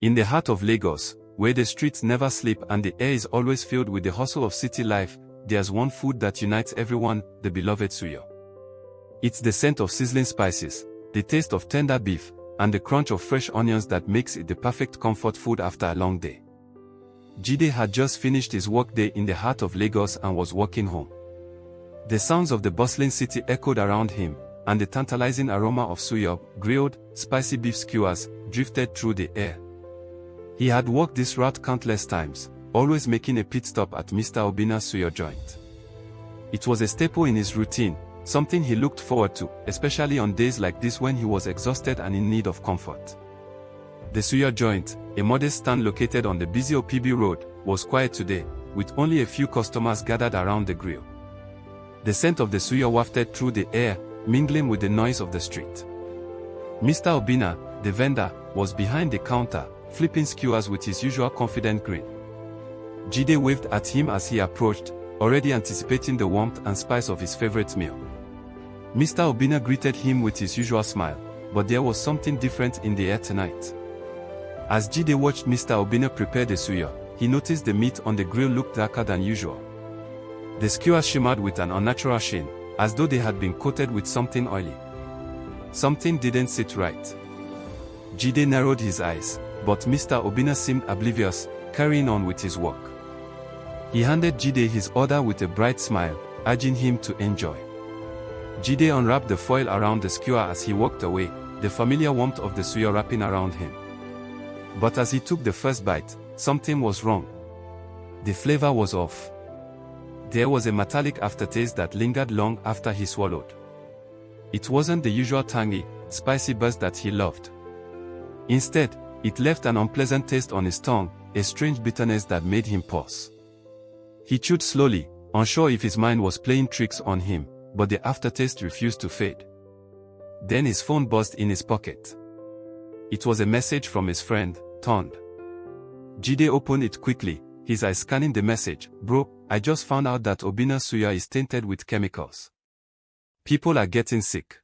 In the heart of Lagos, where the streets never sleep and the air is always filled with the hustle of city life, there's one food that unites everyone, the beloved suya. It's the scent of sizzling spices, the taste of tender beef, and the crunch of fresh onions that makes it the perfect comfort food after a long day. Jide had just finished his workday in the heart of Lagos and was walking home. The sounds of the bustling city echoed around him, and the tantalizing aroma of suya, grilled, spicy beef skewers, drifted through the air. He had walked this route countless times, always making a pit stop at Mr. Obina's suya joint. It was a staple in his routine, something he looked forward to, especially on days like this when he was exhausted and in need of comfort. The suya joint, a modest stand located on the busy OPB road, was quiet today, with only a few customers gathered around the grill. The scent of the suya wafted through the air, mingling with the noise of the street. Mr. Obina, the vendor, was behind the counter, flipping skewers with his usual confident grin. Jide waved at him as he approached, already anticipating the warmth and spice of his favorite meal. Mr. Obina greeted him with his usual smile, but there was something different in the air tonight. As Jide watched Mr. Obina prepare the suya, he noticed the meat on the grill looked darker than usual. The skewers shimmered with an unnatural sheen, as though they had been coated with something oily. Something didn't sit right. Jide narrowed his eyes, but Mr. Obina seemed oblivious, carrying on with his work. He handed Jide his order with a bright smile, urging him to enjoy. Jide unwrapped the foil around the skewer as he walked away, the familiar warmth of the suya wrapping around him. But as he took the first bite, something was wrong. The flavor was off. There was a metallic aftertaste that lingered long after he swallowed. It wasn't the usual tangy, spicy buzz that he loved. Instead, it left an unpleasant taste on his tongue, a strange bitterness that made him pause. He chewed slowly, unsure if his mind was playing tricks on him, but the aftertaste refused to fade. Then his phone buzzed in his pocket. It was a message from his friend, Tond. Jide opened it quickly, his eyes scanning the message. "Bro, I just found out that Obina's suya is tainted with chemicals. People are getting sick.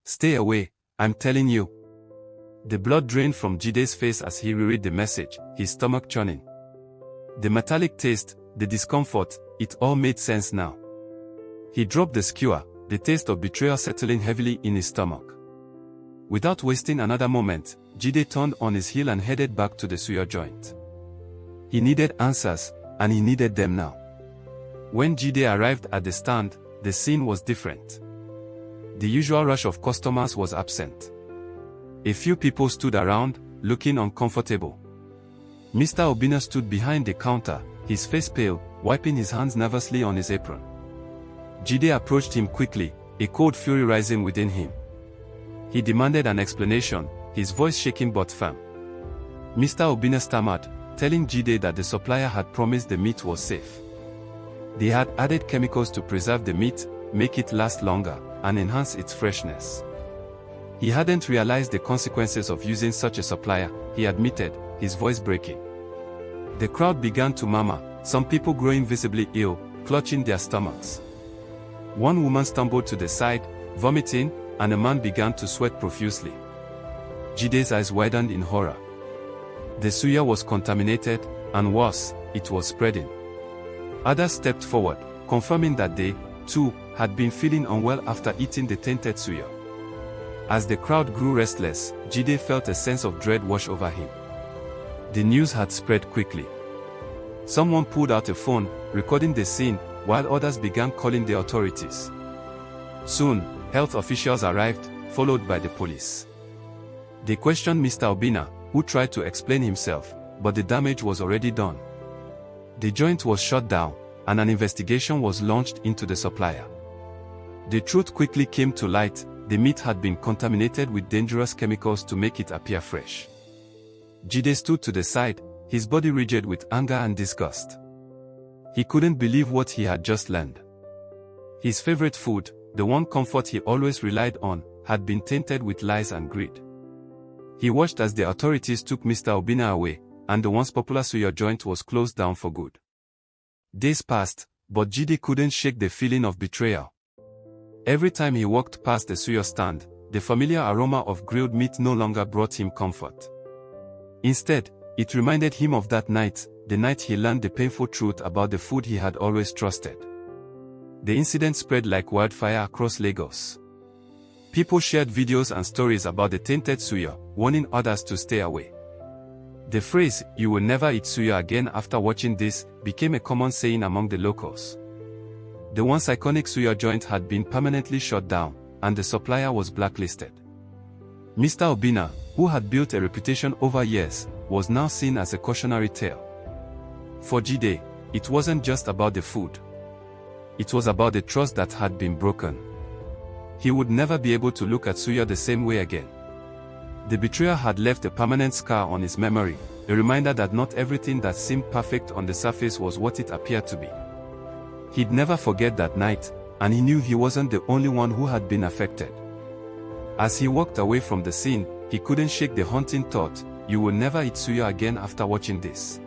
Stay away, I'm telling you." The blood drained from Jide's face as he reread the message, his stomach churning. The metallic taste, the discomfort, it all made sense now. He dropped the skewer, the taste of betrayal settling heavily in his stomach. Without wasting another moment, Jide turned on his heel and headed back to the suya joint. He needed answers, and he needed them now. When Jide arrived at the stand, the scene was different. The usual rush of customers was absent. A few people stood around, looking uncomfortable. Mr. Obina stood behind the counter, his face pale, wiping his hands nervously on his apron. Jide approached him quickly, a cold fury rising within him. He demanded an explanation, his voice shaking but firm. Mr. Obina stammered, telling Jide that the supplier had promised the meat was safe. They had added chemicals to preserve the meat, make it last longer, and enhance its freshness. He hadn't realized the consequences of using such a supplier, he admitted, his voice breaking. The crowd began to murmur, some people growing visibly ill, clutching their stomachs. One woman stumbled to the side, vomiting, and a man began to sweat profusely. Jide's eyes widened in horror. The suya was contaminated, and worse, it was spreading. Others stepped forward, confirming that they, too, had been feeling unwell after eating the tainted suya. As the crowd grew restless, Jide felt a sense of dread wash over him. The news had spread quickly. Someone pulled out a phone, recording the scene, while others began calling the authorities. Soon, health officials arrived, followed by the police. They questioned Mr. Obina, who tried to explain himself, but the damage was already done. The joint was shut down, and an investigation was launched into the supplier. The truth quickly came to light. The meat had been contaminated with dangerous chemicals to make it appear fresh. Jide stood to the side, his body rigid with anger and disgust. He couldn't believe what he had just learned. His favorite food, the one comfort he always relied on, had been tainted with lies and greed. He watched as the authorities took Mr. Obina away, and the once popular suya joint was closed down for good. Days passed, but Jide couldn't shake the feeling of betrayal. Every time he walked past the suya stand, the familiar aroma of grilled meat no longer brought him comfort. Instead, it reminded him of that night, the night he learned the painful truth about the food he had always trusted. The incident spread like wildfire across Lagos. People shared videos and stories about the tainted suya, warning others to stay away. The phrase, "You will never eat suya again after watching this," became a common saying among the locals. The once iconic suya joint had been permanently shut down, and the supplier was blacklisted. Mr. Obinna, who had built a reputation over years, was now seen as a cautionary tale. For Jide, it wasn't just about the food. It was about the trust that had been broken. He would never be able to look at suya the same way again. The betrayal had left a permanent scar on his memory, a reminder that not everything that seemed perfect on the surface was what it appeared to be. He'd never forget that night, and he knew he wasn't the only one who had been affected. As he walked away from the scene, he couldn't shake the haunting thought, "You will never eat suya again after watching this."